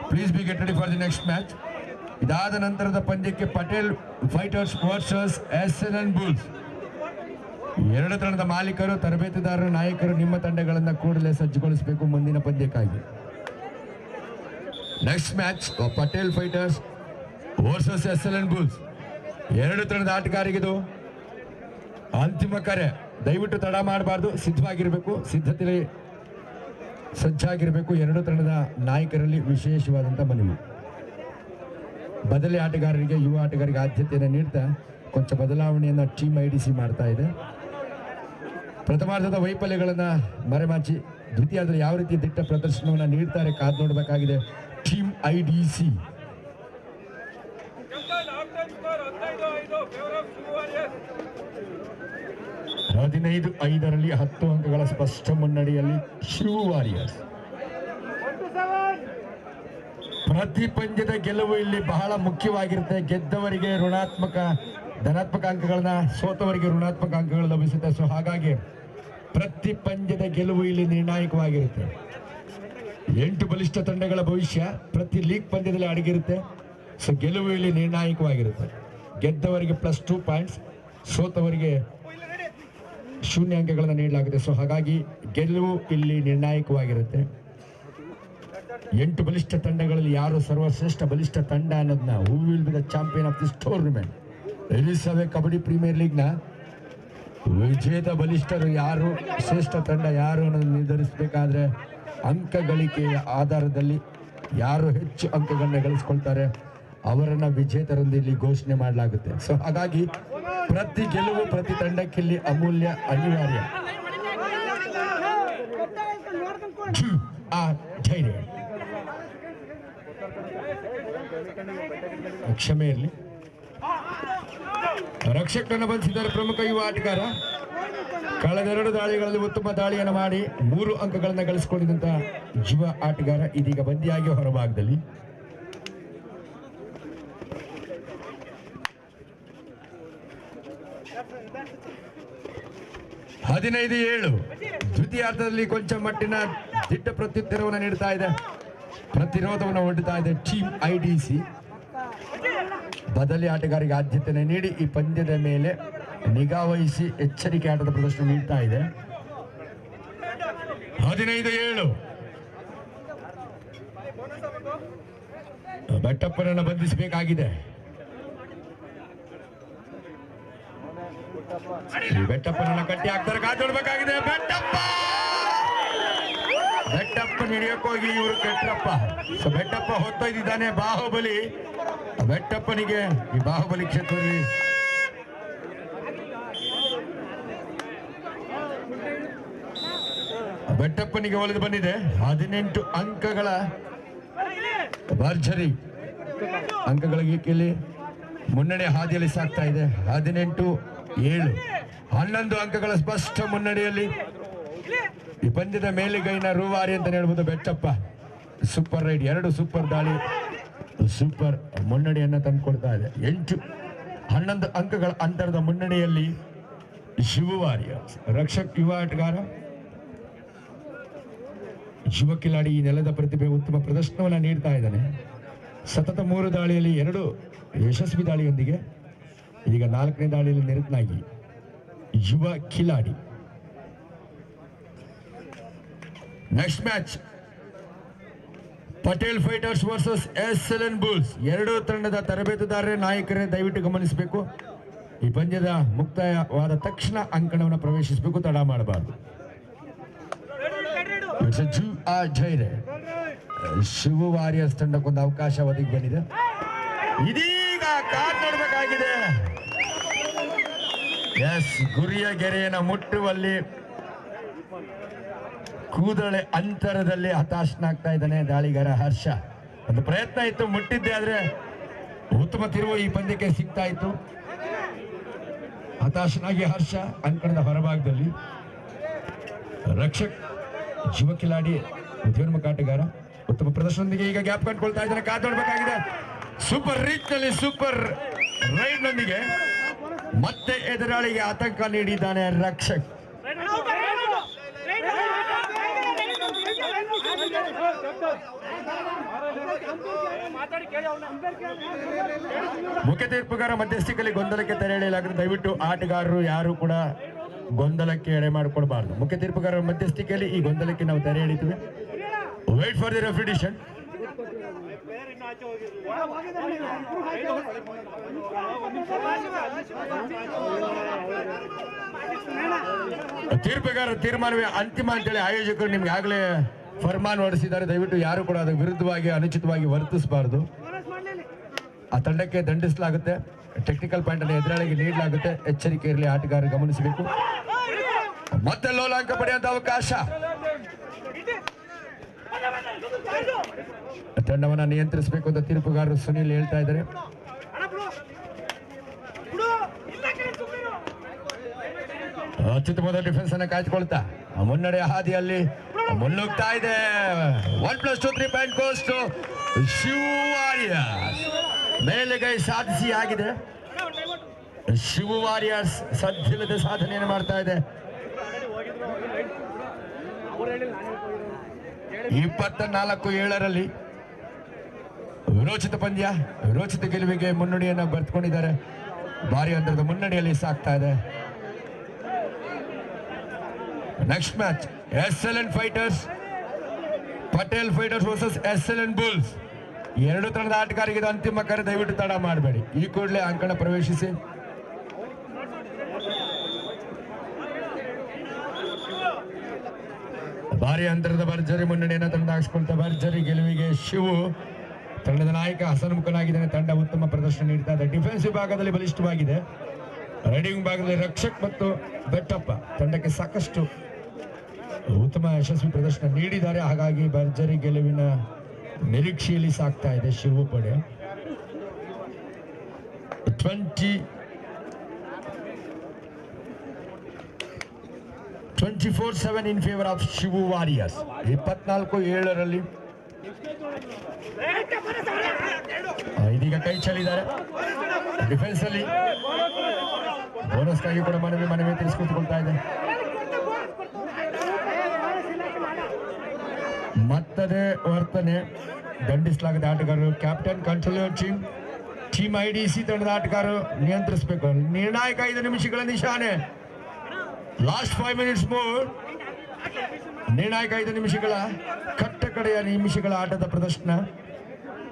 Please be get ready for the next match. ಇದಾದ ನಂತರದ ಪಂದ್ಯಕ್ಕೆ Patel fighters versus SLN bulls. 2 ತಂಡದ ಮಾಲೀಕರು, ತರಬೇತುದಾರರು, ನಾಯಕರು ನಿಮ್ಮ ತಂಡಗಳನ್ನು ಕೂಡಲೇ ಸಜ್ಜುಗೊಳಿಸಬೇಕು ಮುಂದಿನ ಪಂದ್ಯಕ್ಕಾಗಿ. Next match Patel fighters versus SLN bulls. 2 ತಂಡದ ಆಟಗಾರರಿಗಿದು ಅಂತಿಮ ಕರೆ. ದಯವಿಟ್ಟು ತಡ ಮಾಡಬಾರ್ದು, ಸಿದ್ಧವಾಗಿರಬೇಕು, ಸಿದ್ಧತೆ ಸಜ್ಜಾಗಿರಬೇಕು. 2 ತಂಡದ ನಾಯಕರಲ್ಲಿ ವಿಶೇಷವಾದಂಥ ಮನವಿ. ಬದಲಿ ಆಟಗಾರರಿಗೆ, ಯುವ ಆಟಗಾರರಿಗೆ ಆದ್ಯತೆಯನ್ನು ನೀಡ್ತಾ ಕೊಂಚ ಬದಲಾವಣೆಯನ್ನು ಟೀಮ್ IDC ಮಾಡ್ತಾ ಇದೆ. ಪ್ರಥಮಾರ್ಧದ ವೈಫಲ್ಯಗಳನ್ನು ಮರೆಮಾಚಿ ದ್ವಿತೀಯಾರ್ಧದಲ್ಲಿ ಯಾವ ರೀತಿ ದಿಟ್ಟ ಪ್ರದರ್ಶನವನ್ನು ನೀಡ್ತಾರೆ ಕಾದು ನೋಡಬೇಕಾಗಿದೆ ಟೀಮ್ IDC. 15-5 10 ಅಂಕಗಳ ಸ್ಪಷ್ಟ ಮುನ್ನಡೆಯಲ್ಲಿ ಶಿವ ವಾರಿಯರ್ಸ್. ಪ್ರತಿ ಪಂದ್ಯದ ಗೆಲುವು ಇಲ್ಲಿ ಬಹಳ ಮುಖ್ಯವಾಗಿರುತ್ತೆ. ಗೆದ್ದವರಿಗೆ ಧನಾತ್ಮಕ ಅಂಕಗಳನ್ನ, ಸೋತವರಿಗೆ ಋಣಾತ್ಮಕ ಅಂಕಗಳು ಲಭಿಸುತ್ತೆ. ಸೊ ಹಾಗಾಗಿ ಪ್ರತಿ ಪಂದ್ಯದ ಗೆಲುವು ಇಲ್ಲಿ ನಿರ್ಣಾಯಕವಾಗಿರುತ್ತೆ. 8 ಬಲಿಷ್ಠ ತಂಡಗಳ ಭವಿಷ್ಯ ಪ್ರತಿ ಲೀಗ್ ಪಂದ್ಯದಲ್ಲಿ ಅಡಗಿರುತ್ತೆ. ಸೊ ಗೆಲುವು ಇಲ್ಲಿ ನಿರ್ಣಾಯಕವಾಗಿರುತ್ತೆ. ಗೆದ್ದವರಿಗೆ +2 ಪಾಯಿಂಟ್ಸ್, ಸೋತವರಿಗೆ 0 ಅಂಕಗಳನ್ನು ನೀಡಲಾಗುತ್ತೆ. ಸೊ ಹಾಗಾಗಿ ಗೆಲುವು ಇಲ್ಲಿ ನಿರ್ಣಾಯಕವಾಗಿರುತ್ತೆ. 8 ಬಲಿಷ್ಠ ತಂಡಗಳಲ್ಲಿ ಯಾರು ಸರ್ವಶ್ರೇಷ್ಠ ಬಲಿಷ್ಠ ತಂಡ ಅನ್ನೋದನ್ನ who will be the champion of this tournament. ಎಲಿಸವೆ ಕಬಡ್ಡಿ ಪ್ರೀಮಿಯರ್ ಲೀಗ್ನ ವಿಜೇತ ಬಲಿಷ್ಠರು ಯಾರು, ಶ್ರೇಷ್ಠ ತಂಡ ಯಾರು ಅನ್ನೋದನ್ನು ನಿರ್ಧರಿಸಬೇಕಾದ್ರೆ ಅಂಕ ಗಳಿಕೆಯ ಆಧಾರದಲ್ಲಿ ಯಾರು ಹೆಚ್ಚು ಅಂಕಗಳನ್ನ ಗಳಿಸ್ಕೊಳ್ತಾರೆ ಅವರನ್ನ ವಿಜೇತರೆಂದು ಇಲ್ಲಿ ಘೋಷಣೆ ಮಾಡಲಾಗುತ್ತೆ. ಸೊ ಹಾಗಾಗಿ ಪ್ರತಿ ಗೆಲುವು ಪ್ರತಿ ತಂಡಕ್ಕೆ ಇಲ್ಲಿ ಅಮೂಲ್ಯ, ಅನಿವಾರ್ಯ. ಧೈರ್ಯ, ಕ್ಷಮೆ ಇರಲಿ. ರಕ್ಷಕರನ್ನು ಬಂಧಿಸಿದ್ದಾರೆ ಪ್ರಮುಖ ಯುವ ಆಟಗಾರ. ಕಳೆದ 2 ದಾಳಿಗಳಲ್ಲಿ ಉತ್ತಮ ದಾಳಿಯನ್ನು ಮಾಡಿ 3 ಅಂಕಗಳನ್ನು ಗಳಿಸಿಕೊಂಡಿದ್ದಂತ ಯುವ ಆಟಗಾರ ಇದೀಗ ಬಂದಿಯಾಗಿ ಹೊರಭಾಗದಲ್ಲಿ. (15-7) ದ್ವಿತೀಯಾರ್ಧದಲ್ಲಿ ಕೊಂಚ ಮಟ್ಟಿನ ದಿಟ್ಟ ಪ್ರತ್ಯುತ್ತರವನ್ನು ನೀಡ್ತಾ ಇದೆ, ಪ್ರತಿರೋಧವನ್ನು ಒಡ್ಡುತ್ತಾ ಇದೆ ಟೀಮ್ IDC. ಬದಲಿ ಆಟಗಾರರಿಗೆ ಆದ್ಯತೆಯನ್ನು ನೀಡಿ ಈ ಪಂದ್ಯದ ಮೇಲೆ ನಿಗಾ ವಹಿಸಿ ಎಚ್ಚರಿಕೆ ಆಟದ ಪ್ರದರ್ಶನ ನೀಡ್ತಾ ಇದೆ. 15-7 ಬೆಟ್ಟಪ್ಪನನ್ನು ಬಂಧಿಸಬೇಕಾಗಿದೆ. ಬೆಟ್ಟಪ್ಪನನ್ನ ಕಟ್ಟಿ ಹಾಕ್ತಾರೆ, ಕಾದೊಡ್ಬೇಕಾಗಿದೆ. ಬೆಟ್ಟಪ್ಪ ಹಿಡಿಯೋಕೋಗಿ ಇವರು ಕೆಟ್ರಪ್ಪ. ಸೊ ಬೆಟ್ಟಪ್ಪ ಹೊತ್ತೊಯ್ದಿದ್ದಾನೆ ಬಾಹುಬಲಿ. ಬೆಟ್ಟಪ್ಪನಿಗೆ ಈ ಬಾಹುಬಲಿ ಕ್ಷೇತ್ರದಲ್ಲಿ ಬೆಟ್ಟಪ್ಪನಿಗೆ ಒಲಿದು ಬಂದಿದೆ. 18 ಅಂಕಗಳ ಭರ್ಜರಿ ಅಂಕಗಳ ಗೀಕೆಯಲ್ಲಿ ಮುನ್ನಡೆ ಹಾದಿಯಲ್ಲಿ ಸಾಗ್ತಾ ಇದೆ. 18-7 11 ಅಂಕಗಳ ಸ್ಪಷ್ಟ ಮುನ್ನಡೆಯಲ್ಲಿ ಈ ಪಂದ್ಯದ ಮೇಲುಗೈನ ರೂವಾರಿ ಅಂತ ಹೇಳ್ಬೋದು ಬೆಟ್ಟಪ್ಪ. ಸೂಪರ್ ರೈಡ್, 2 ಸೂಪರ್ ದಾಳಿ, ಸೂಪರ್ ಮುನ್ನಡೆಯನ್ನ ತಂದುಕೊಡ್ತಾ ಇದೆ. 11 ಅಂಕಗಳ ಅಂತರದ ಮುನ್ನಡೆಯಲ್ಲಿ ಶಿವವಾರಿಯ ರಕ್ಷಕ್ ಯುವ ಆಟಗಾರ, ಯುವ ಕಿಲಾಡಿ ಈ ನೆಲದ ಪ್ರತಿಭೆ ಉತ್ತಮ ಪ್ರದರ್ಶನವನ್ನು ನೀಡ್ತಾ ಇದ್ದಾನೆ. ಸತತ 3 ದಾಳಿಯಲ್ಲಿ 2 ಯಶಸ್ವಿ ದಾಳಿಯೊಂದಿಗೆ ಈಗ 4ನೇ ದಾಳಿಯಲ್ಲಿ ನಿರತನಾಗಿ ಯುವ Kiladi. Next match Patel fighters versus SLN bulls. 2 ತಂಡದ ತರಬೇತುದಾರರೇ ನಾಯಕರೇ ದಯವಿಟ್ಟು ಗಮನಿಸಬೇಕು. ಈ ಪಂದ್ಯದ ಮುಕ್ತಾಯವಾದ ತಕ್ಷಣ ಅಂಕಣವನ್ನು ಪ್ರವೇಶಿಸಬೇಕು, ತಡ ಮಾಡಬಾರದು. ಶಿವ ವಾರಿಯರ್ಸ್ ತಂಡಕ್ಕೊಂದು ಅವಕಾಶ ಒದಗಿ ಬಂದಿದೆ. ಇದೀಗ ಕಾದ್ ನೋಡಬೇಕಾಗಿದೆ. ಎಸ್, ಗುರಿಯ ಗೆರೆಯನ್ನು ಮುಟ್ಟುವಲ್ಲಿ ಕೂದಳೆ ಅಂತರದಲ್ಲಿ ಹತಾಶನಾಗ್ತಾ ಇದ್ದಾನೆ ದಾಳಿಗಾರ ಹರ್ಷ. ಒಂದು ಪ್ರಯತ್ನ ಇತ್ತು, ಮುಟ್ಟಿದ್ದೆ, ಆದ್ರೆ ಉತ್ತಮ ತಿರುವು ಈ ಪಂದ್ಯಕ್ಕೆ ಸಿಗ್ತಾ ಇತ್ತು. ಹತಾಶನಾಗಿ ಹರ್ಷ ಅಂಕಣದ ಹೊರಭಾಗದಲ್ಲಿ. ರಕ್ಷಕ್ ಯುವ ಕಿಲಾಡಿ ಉದ್ಯೋನ್ಮುಖ ಆಟಗಾರ ಉತ್ತಮ ಪ್ರದರ್ಶನದೊಂದಿಗೆ ಈಗ ಗ್ಯಾಪ್ ಕಂಡುಕೊಳ್ತಾ ಇದ್ದಾನೆ. ಕಾದೊಡ್ಬೇಕಾಗಿದೆ. ಸೂಪರ್ ರೀಚ್ ನಲ್ಲಿ ಸೂಪರ್ ರೈಡ್ ನೊಂದಿಗೆ ಮತ್ತೆ ಎದುರಾಳಿಗೆ ಆತಂಕ ನೀಡಿದ್ದಾನೆ ರಕ್ಷಕ್. ಮುಖ್ಯ ತೀರ್ಪುಗಾರ ಮಧ್ಯಸ್ಥಿಕೆಯಲ್ಲಿ ಗೊಂದಲಕ್ಕೆ ತೆರೆ ಎಳೆಯಲಾಗಿದೆ. ದಯವಿಟ್ಟು ಆಟಗಾರರು ಯಾರು ಕೂಡ ಗೊಂದಲಕ್ಕೆ ಎಡೆ ಮಾಡಿಕೊಡಬಾರ್ದು. ಮುಖ್ಯ ತೀರ್ಪುಗಾರ ಮಧ್ಯಸ್ಥಿಕೆಯಲ್ಲಿ ಈ ಗೊಂದಲಕ್ಕೆ ನಾವು ತೆರೆ ಎಳಿತೀವಿ. Wait for the referee decision. ತೀರ್ಪುಗಾರ ತೀರ್ಮಾನವೇ ಅಂತಿಮ ಅಂತೇಳಿ ಆಯೋಜಕರು ನಿಮ್ಗೆ ಆಗಲೇ ಫರ್ಮಾನ್ ಹೊರಡಿಸಿದ್ದಾರೆ. ದಯವಿಟ್ಟು ಯಾರು ಕೂಡ ಅದಕ್ಕೆ ವಿರುದ್ಧವಾಗಿ ಅನುಚಿತವಾಗಿ ವರ್ತಿಸಬಾರದು. ಆ ತಂಡಕ್ಕೆ ದಂಡಿಸಲಾಗುತ್ತೆ. ಟೆಕ್ನಿಕಲ್ ಪಾಯಿಂಟ್ ಅನ್ನು ಎದುರಾಳಿಗೆ ನೀಡಲಾಗುತ್ತೆ. ಎಚ್ಚರಿಕೆ ಇರಲಿ, ಆಟಗಾರರು ಗಮನಿಸಬೇಕು. ಮತ್ತೆ ಲೋಲಾಂಕ ಪಡೆಯುವಂತ ಅವಕಾಶ. ತಂಡವನ್ನ ನಿಯಂತ್ರಿಸಬೇಕು ಅಂತ ತೀರ್ಪುಗಾರರು ಸುನಿಲ್ ಹೇಳ್ತಾ ಇದ್ದಾರೆ. ಅತ್ಯುತ್ತಮವಾದ ಡಿಫೆನ್ಸ್ ಅನ್ನ ಕಾಯ್ದುಕೊಳ್ತಾ ಮುನ್ನಡೆ ಹಾದಿಯಲ್ಲಿ ಮುನ್ನುಗ್ತಾ ಇದೆ. 1+2 3 point goes to Shiva Warriors. ಮೇಲುಗೈ ಸಾಧಿಸಿ ಆಗಿದೆ. ಶಿವ ವಾರಿಯರ್ಸ್ ಸದ್ದಿಲ್ಲದೆ ಸಾಧನೆಯನ್ನು ಮಾಡ್ತಾ ಇದೆ. 24-7 ವಿರೋಚಿತ ಪಂದ್ಯ, ವಿರೋಚಿತ ಗೆಲುವಿಗೆ ಮುನ್ನಡೆಯನ್ನು ಬರೆದುಕೊಂಡಿದ್ದಾರೆ. ಭಾರಿ ಅಂತರದ ಮುನ್ನಡೆಯಲ್ಲಿ ಸಾಕ್ತಾ ಇದೆ. Next match SLN fighters Patel fighters versus SLN bulls. 2 ತಂಡದ ಆಟಗಾರರಿಗೆ ಇದು ಅಂತಿಮ ಕರೆ. ದಯವಿಟ್ಟು ತಡ ಮಾಡಬೇಡಿ, ಈ ಕೂಡಲೇ ಅಂಕಣ ಪ್ರವೇಶಿಸಿ. ಭಾರಿ ಅಂತರದ ಭರ್ಜರಿ ಮುನ್ನಡೆಯನ್ನು ತಂಡ ಹಾಕಿಸ್ಕೊಳ್ತಾ ಭರ್ಜರಿ ಗೆಲುವಿಗೆ ಶಿವು ತಂಡದ ನಾಯಕ ಹಸನ್ಮುಖನಾಗಿದ್ದಾನೆ. ತಂಡ ಉತ್ತಮ ಪ್ರದರ್ಶನ ನೀಡ್ತಾ ಇದೆ. ಡಿಫೆನ್ಸ್ ವಿಭಾಗದಲ್ಲಿ ಬಲಿಷ್ಠವಾಗಿದೆ. ರೈಡಿಂಗ್ ವಿಭಾಗದಲ್ಲಿ ರಕ್ಷಕ್ ಮತ್ತು ಬೆಟ್ಟಪ್ಪ ತಂಡಕ್ಕೆ ಸಾಕಷ್ಟು ಉತ್ತಮ ಯಶಸ್ವಿ ಪ್ರದರ್ಶನ ನೀಡಿದ್ದಾರೆ. ಹಾಗಾಗಿ ಭರ್ಜರಿ ಗೆಲುವಿನ ನಿರೀಕ್ಷೆಯಲ್ಲಿ ಸಾಕ್ತಾ ಇದೆ ಶಿವು ಪಡೆ. 24-7 in favour of Shivu warriors. 24-7 ಇದೀಗ ಕೈ ಚೆಲ್ಲಿದ್ದಾರೆ ಡಿಫೆನ್ಸ್ ಅಲ್ಲಿ. ಬೋನಸ್ಗಾಗಿ ಕೂಡ ಮನವಿ ತಿಳಿಸ್ಕೊಳ್ತಾ ಇದೆ. ಮತ್ತದೇ ವರ್ತನೆ ದಂಡಿಸಲಾಗದ ಆಟಗಾರರು. Captain control your team. Team IDC ತಂಡದ ಆಟಗಾರರು ನಿಯಂತ್ರಿಸಬೇಕು. ನಿರ್ಣಾಯಕ 5 ನಿಮಿಷಗಳ ನಿಶಾನೆ. Last 5 minutes more. ನಿರ್ಣಾಯಕ 5 ನಿಮಿಷಗಳ ಕಟ್ಟಕಡೆಯ ನಿಮಿಷಗಳ ಆಟದ ಪ್ರದರ್ಶನ.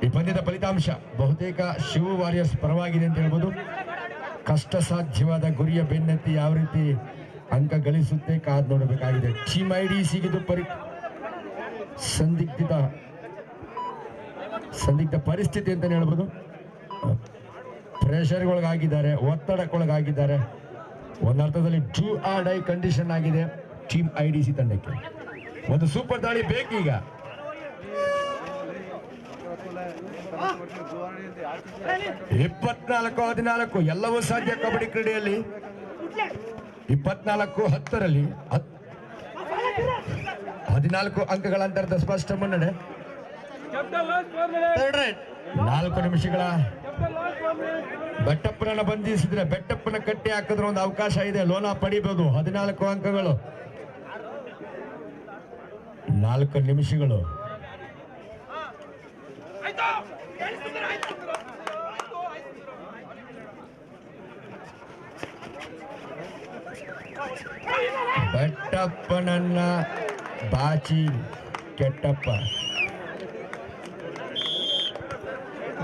ಈ ಪಂದ್ಯದ ಫಲಿತಾಂಶ ಬಹುತೇಕ ಶಿವು ವಾರಿಯರ್ಸ್ ಪರವಾಗಿದೆ ಅಂತ ಹೇಳ್ಬೋದು. ಕಷ್ಟ ಸಾಧ್ಯವಾದ ಗುರಿಯ ಬೆನ್ನತ್ತಿ ಯಾವ ರೀತಿ ಅಂಕ ಗಳಿಸುತ್ತೆ ಕಾದು ನೋಡಬೇಕಾಗಿದೆ. ಟೀಮ್ IDCಗೆ ಇದು ಸಂದಿಗ್ಧ ಪರಿಸ್ಥಿತಿ ಅಂತ ಹೇಳ್ಬೋದು. ಪ್ರೆಷರ್ಗೊಳಗಾಗಿದ್ದಾರೆ, ಒತ್ತಡಕ್ಕೊಳಗಾಗಿದ್ದಾರೆ. ಒಂದರ್ಥದಲ್ಲಿ ಡೂ ಆರ್ ಡೈ ಕಂಡೀಷನ್ ಆಗಿದೆ ಟೀಮ್ IDC ತಂಡಕ್ಕೆ. ಒಂದು ಸೂಪರ್ ದಾಳಿ ಬೇಕೀಗ. 24-14 ಎಲ್ಲವೂ ಸಾಧ್ಯ ಕಬಡ್ಡಿ ಕ್ರೀಡೆಯಲ್ಲಿ. 24-10 14 ಅಂಕಗಳ ಅಂತರದ ಸ್ಪಷ್ಟ ಮುನ್ನಡೆ. 4 ನಿಮಿಷಗಳ ಬೆಟ್ಟಪ್ಪನನ್ನ ಬಂಧಿಸಿದ್ರೆ, ಬೆಟ್ಟಪ್ಪನ ಕಟ್ಟಿ ಹಾಕಿದ್ರೆ ಒಂದು ಅವಕಾಶ ಇದೆ, ಲೋನ ಪಡಿಬಹುದು. 14 ಅಂಕಗಳು, 4 ನಿಮಿಷಗಳು. ಬೆಟ್ಟಪ್ಪನನ್ನ ಬಾಚಿ ಕೆಟ್ಟಪ್ಪ,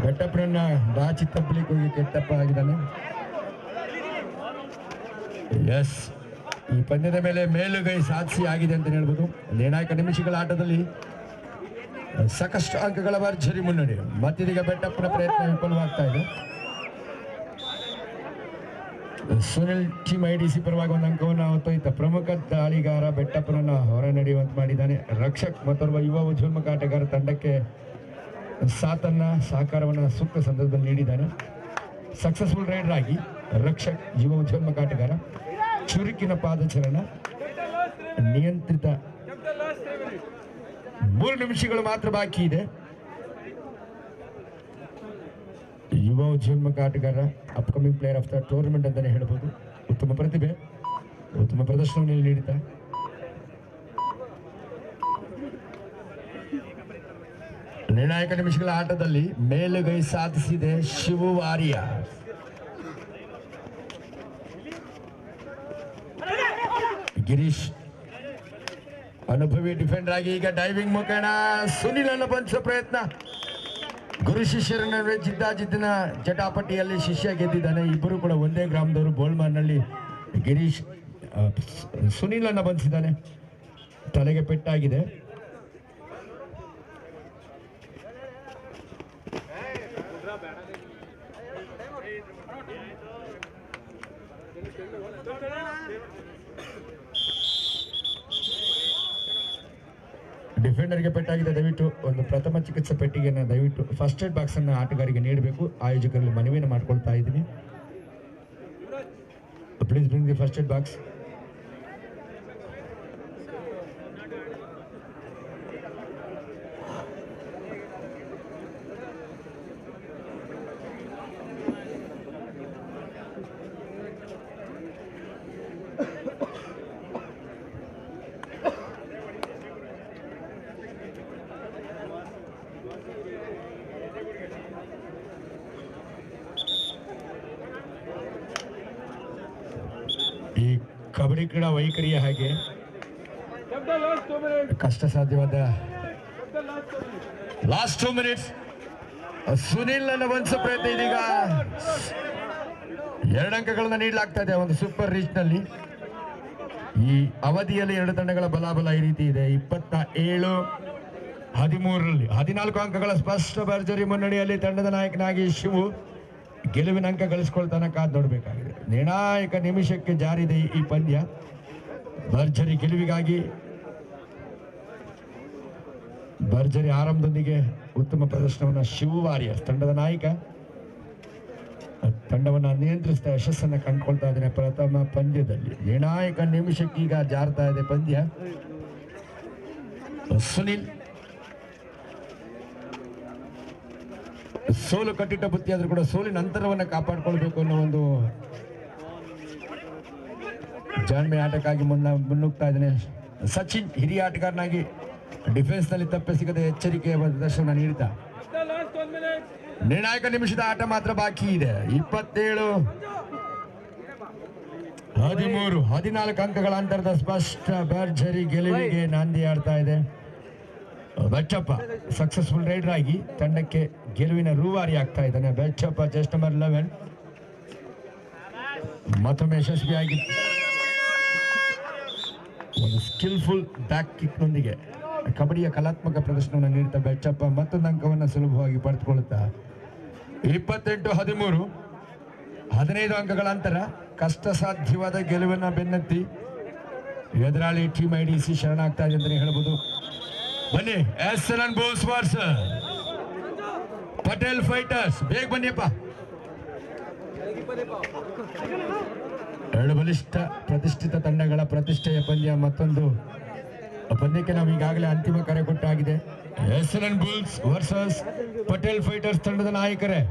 ಬೆಟ್ಟಪ್ಪನನ್ನ ಬಾಚಿ ತಪ್ಪಲಿಕ್ಕೆ ಹೋಗಿ ಕೆಟ್ಟಪ್ಪ ಆಗಿದ್ದಾನೆ. ಎಸ್, ಈ ಪಂದ್ಯದ ಮೇಲೆ ಮೇಲುಗೈ ಸಾಧಿಸಿ ಆಗಿದೆ ಅಂತ ಹೇಳ್ಬೋದು. ನಿರ್ಣಾಯಕ ನಿಮಿಷಗಳ ಆಟದಲ್ಲಿ ಸಾಕಷ್ಟು ಅಂಕಗಳ ಭರ್ಜರಿ ಮುನ್ನಡೆ. ಮತ್ತಿದೀಗ ಬೆಟ್ಟಪ್ಪನ ಪ್ರಯತ್ನ ವಿಫಲವಾಗ್ತಾ ಇದೆ. ಸುನಿಲ್ ಟೀಮ್ IDC ಪರವಾಗಿ ಒಂದು ಅಂಕವನ್ನು ಹೊತ್ತೊಯ್ತ. ಪ್ರಮುಖ ದಾಳಿಗಾರ ಬೆಟ್ಟಪ್ಪನನ್ನ ಹೊರ ನಡೆಯುವಂತೆ ಮಾಡಿದ್ದಾನೆ. ರಕ್ಷಕ್ ಮತ್ತೊಬ್ಬ ಯುವ ಉಜ್ವಲ್ಮಕ ಆಟಗಾರ ತಂಡಕ್ಕೆ ಸಾಥನ್ನ ಸಹಕಾರವನ್ನು ಸೂಕ್ತ ಸಂದರ್ಭದಲ್ಲಿ ನೀಡಿದ್ದಾನೆ. ಸಕ್ಸಸ್ಫುಲ್ ರೈಡರ್ ಆಗಿ ರಕ್ಷಕ್ ಯುವ ಉಜ್ವಲ್ಮಕ ಆಟಗಾರ. ಚುರುಕಿನ ಪಾದಚರಣ, ನಿಯಂತ್ರಿತ. 3 ನಿಮಿಷಗಳು ಮಾತ್ರ ಬಾಕಿ ಇದೆ. ಯುವ ಉಜ್ವಲ್ಮಕ ಆಟಗಾರ, upcoming player of the tournament ಅಂತಾನೆ ಹೇಳ್ಬೋದು. ಉತ್ತಮ ಪ್ರತಿಭೆ, ಉತ್ತಮ ಪ್ರದರ್ಶನವನ್ನು ನೀಡಿದ. ನಿರ್ಣಾಯಕ ನಿಮಿಷಗಳ ಆಟದಲ್ಲಿ ಮೇಲುಗೈ ಸಾಧಿಸಿದೆ ಶಿವು ವಾರಿಯರ್ಸ್. ಗಿರೀಶ್ ಅನುಭವಿ ಡಿಫೆಂಡರ್ ಆಗಿ ಈಗ ಡೈವಿಂಗ್ ಮುಖೇನ ಸುನಿಲ್ ಅನ್ನು ಬಂಧಿಸುವ ಪ್ರಯತ್ನ. ಗುರು ಶಿಷ್ಯರ ನಡುವೆ ಜಿದ್ದಾಜಿದ್ದಿನ ಜಟಾಪಟಿಯಲ್ಲಿ ಶಿಷ್ಯ ಗೆದ್ದಿದ್ದಾನೆ. ಇಬ್ಬರು ಕೂಡ ಒಂದೇ ಗ್ರಾಮದವರು. ಬೋಳ್ಮಾರ್ನಲ್ಲಿ ಗಿರೀಶ್ ಸುನಿಲ್ ಅನ್ನು ಬಂಧಿಸಿದ್ದಾನೆ. ತಲೆಗೆ ಪೆಟ್ಟಾಗಿದೆ. ಡಿಫೆಂಡರ್ಗೆ ಪೆಟ್ಟಾಗಿದೆ. ದಯವಿಟ್ಟು ಒಂದು ಪ್ರಥಮ ಚಿಕಿತ್ಸೆ ಪೆಟ್ಟಿಗೆಯನ್ನು ದಯವಿಟ್ಟು ಫಸ್ಟ್ ಏಡ್ ಬಾಕ್ಸ್ ಅನ್ನು ಆಟಗಾರರಿಗೆ ನೀಡಬೇಕು. ಆಯೋಜಕರಲ್ಲಿ ಮನವಿಯನ್ನು ಮಾಡ್ಕೊಳ್ತಾ ಇದ್ದೀನಿ. Please bring the first aid box. ಈ ಕಬಡ್ಡಿ ಕ್ರೀಡಾ ವೈಖರಿಯ ಹಾಗೆ ಕಷ್ಟ ಸಾಧ್ಯವಾದ ಲಾಸ್ಟ್ 2 ಮಿನಿಟ್ಸ್. ಸುನಿಲ್ ಅನ್ನು ಬಂಧಿಸೋ ಪ್ರಯತ್ನ. ಇದೀಗ 2 ಅಂಕಗಳನ್ನು ನೀಡಲಾಗ್ತಾ ಇದೆ ಒಂದು ಸೂಪರ್ ರೀಚ್ ನಲ್ಲಿ. ಈ ಅವಧಿಯಲ್ಲಿ 2 ತಂಡಗಳ ಬಲಾಬಲ ಈ ರೀತಿ ಇದೆ. 27-13 14 ಅಂಕಗಳ ಸ್ಪಷ್ಟ ಭರ್ಜರಿ ಮುನ್ನಡೆಯಲ್ಲಿ ತಂಡದ ನಾಯಕನಾಗಿ ಶಿವು ಗೆಲುವಿನ ಅಂಕ ಗಳಿಸಿಕೊಳ್ತಾನೆ. ಕಾದು ನೋಡಬೇಕಾಗಿದೆ. ನಿರ್ಣಾಯಕ ನಿಮಿಷಕ್ಕೆ ಜಾರಿದೆ ಈ ಪಂದ್ಯ. ಭರ್ಜರಿ ಗೆಲುವಿಗಾಗಿ ಭರ್ಜರಿ ಆರಂಭದೊಂದಿಗೆ ಉತ್ತಮ ಪ್ರದರ್ಶನವನ್ನು ಶಿವು ವಾರಿಯರ್ಸ್ ತಂಡದ ನಾಯಕ ತಂಡವನ್ನು ನಿಯಂತ್ರಿಸ್ತಾ ಯಶಸ್ಸನ್ನು ಕಂಡುಕೊಳ್ತಾ ಇದ್ದಾನೆ. ಪ್ರಥಮ ಪಂದ್ಯದಲ್ಲಿ ನಿರ್ಣಾಯಕ ನಿಮಿಷಕ್ಕೀಗ ಜಾರ್ತಾ ಇದೆ ಪಂದ್ಯ. ಸುನಿಲ್ ಸೋಲು ಕಟ್ಟಿಟ್ಟ ಬುತ್ತಿ ಆದ್ರೂ ಕೂಡ ಸೋಲಿನ ಅಂತರವನ್ನು ಕಾಪಾಡಿಕೊಳ್ಬೇಕು ಅನ್ನೋ ಒಂದು ಜಾಣ್ಮೆ ಆಟಕ್ಕಾಗಿ ಮುನ್ನುಗ್ತಾ ಇದ್ದಾನೆ. ಸಚಿನ್ ಹಿರಿಯ ಆಟಗಾರನಾಗಿ ಡಿಫೆನ್ಸ್ ನಲ್ಲಿ ತಪ್ಪೆ ಸಿಗದೆ ಎಚ್ಚರಿಕೆಯ ಪ್ರದರ್ಶನ ನೀಡಿದ. ನಿರ್ಣಾಯಕ ನಿಮಿಷದ ಆಟ ಮಾತ್ರ ಬಾಕಿ ಇದೆ. 27-13 14 ಅಂಕಗಳ ಅಂತರದ ಸ್ಪಷ್ಟ ಭರ್ಜರಿ ಗೆಲುವಿಗೆ ನಾಂದಿ ಆಡ್ತಾ ಇದೆ. ಬೆಚ್ಚಪ್ಪ ಸಕ್ಸಸ್ಫುಲ್ ರೈಡರ್ ಆಗಿ ತಂಡಕ್ಕೆ ಗೆಲುವಿನ ರೂವಾರಿ ಆಗ್ತಾ ಇದ್ದಾನೆ. ಬೆಚ್ಚಪ್ಪ ಜಸ್ಟ್ ನಂಬರ್ 11 ಮತ್ತೊಮ್ಮೆ ಯಶಸ್ವಿಯಾಗಿ ಒಂದು ಸ್ಕಿಲ್ಫುಲ್ ಬ್ಯಾಕ್ ಕಿಕ್ ನೊಂದಿಗೆ ಕಬಡ್ಡಿಯ ಕಲಾತ್ಮಕ ಪ್ರದರ್ಶನವನ್ನು ನೀಡುತ್ತಾ ಬೆಚ್ಚಪ್ಪ ಮತ್ತೊಂದು ಅಂಕವನ್ನು ಸುಲಭವಾಗಿ ಪಡೆದುಕೊಳ್ಳುತ್ತಾ 28-13 15 ಅಂಕಗಳ ಅಂತರ ಕಷ್ಟ ಸಾಧ್ಯವಾದ ಗೆಲುವನ್ನು ಬೆನ್ನತ್ತಿ ಎದುರಾಳಿ ಟೀಮ್ IDC ಶರಣಾಗ್ತಾ ಇದೆ ಅಂತಲೇ ಹೇಳ್ಬೋದು. ಬನ್ನಿ SLN Bulls versus Patel fighters. ಬೇಗ ಬನ್ನಿಯಪ್ಪ. ಎರಡು ಬಲಿಷ್ಠ ಪ್ರತಿಷ್ಠಿತ ತಂಡಗಳ ಪ್ರತಿಷ್ಠೆಯ ಪಂದ್ಯ. ಮತ್ತೊಂದು ಪಂದ್ಯಕ್ಕೆ ನಾವು ಈಗಾಗಲೇ ಅಂತಿಮ ಕರೆ ಕೊಟ್ಟಾಗಿದೆ. SLN Bulls versus Patel fighters ತಂಡದ ನಾಯಕರೇ,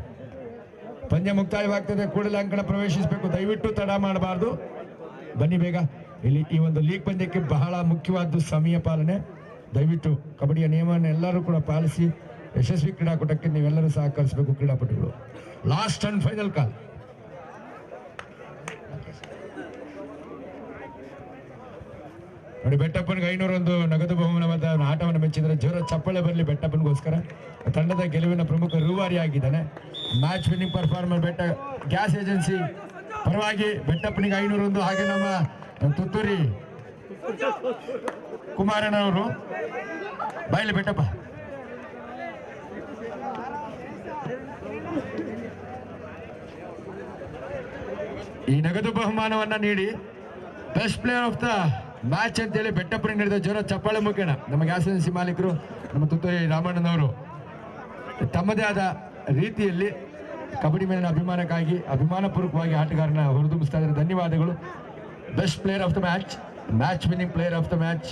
ಪಂದ್ಯ ಮುಕ್ತಾಯವಾಗ್ತದೆ. ಕೂಡಲೇ ಅಂಕಣ ಪ್ರವೇಶಿಸಬೇಕು. ದಯವಿಟ್ಟು ತಡ ಮಾಡಬಾರ್ದು. ಬನ್ನಿ ಬೇಗ. ಇಲ್ಲಿ ಈ ಒಂದು ಲೀಗ್ ಪಂದ್ಯಕ್ಕೆ ಬಹಳ ಮುಖ್ಯವಾದ್ದು ಸಮಯ ಪಾಲನೆ. ದಯವಿಟ್ಟು ಕಬಡ್ಡಿಯ ನಿಯಮವನ್ನು ಎಲ್ಲರೂ ಕೂಡ ಪಾಲಿಸಿ ಯಶಸ್ವಿ ಕ್ರೀಡಾಕೂಟಕ್ಕೆ ನೀವೆಲ್ಲರೂ ಸಹಕರಿಸಬೇಕು ಕ್ರೀಡಾಪಟುಗಳು. Last and final call. ನೋಡಿ, ಬೆಟ್ಟಪ್ಪನಿಗೆ 501 ನಗದು ಬಹುಮಾನವಾದ ಆಟವನ್ನು ಮೆಚ್ಚಿದರೆ ಜೋರ ಚಪ್ಪಳೆ ಬರಲಿ ಬೆಟ್ಟಪ್ಪನಿಗೋಸ್ಕರ. ತಂಡದ ಗೆಲುವಿನ ಪ್ರಮುಖ ರೂವಾರಿ ಆಗಿದ್ದಾನೆ. ಮ್ಯಾಚ್ ವಿನ್ನಿಂಗ್ ಪರ್ಫಾರ್ಮರ್ ಬೆಟ್ಟ ಗ್ಯಾಸ್ ಏಜೆನ್ಸಿ ಪರವಾಗಿ ಬೆಟ್ಟಪ್ಪನಿಗೆ 501. ಹಾಗೆ ನಮ್ಮ ತುತ್ತೂರಿ ಕುಮಾರಣ್ಣವರು ಬಾಯ್ಲಿ ಬೆಟ್ಟಪ್ಪ. ಈ ನಗದು ಬಹುಮಾನವನ್ನ ನೀಡಿ best player of the match ಅಂತೇಳಿ ಬೆಟ್ಟಪ್ಪನಿಗೆ ನೀಡಿದ ಜೋರ ಚಪ್ಪಾಳೆ ಮುಖೇನ ನಮ್ಮ ಗ್ಯಾಸ್ ಏಜೆನ್ಸಿ ಮಾಲೀಕರು ನಮ್ಮ ತುತ್ತೂರಿ ರಾಮಣ್ಣನವರು ತಮ್ಮದೇ ಆದ ರೀತಿಯಲ್ಲಿ ಕಬಡ್ಡಿ ಮೇಲಿನ ಅಭಿಮಾನಕ್ಕಾಗಿ ಅಭಿಮಾನಪೂರ್ವಕವಾಗಿ ಆಟಗಾರನ ಹೊರದುಂಬಿಸ್ತಾ ಇದ್ದಾರೆ. ಧನ್ಯವಾದಗಳು. Best player of the match, match winning player of the match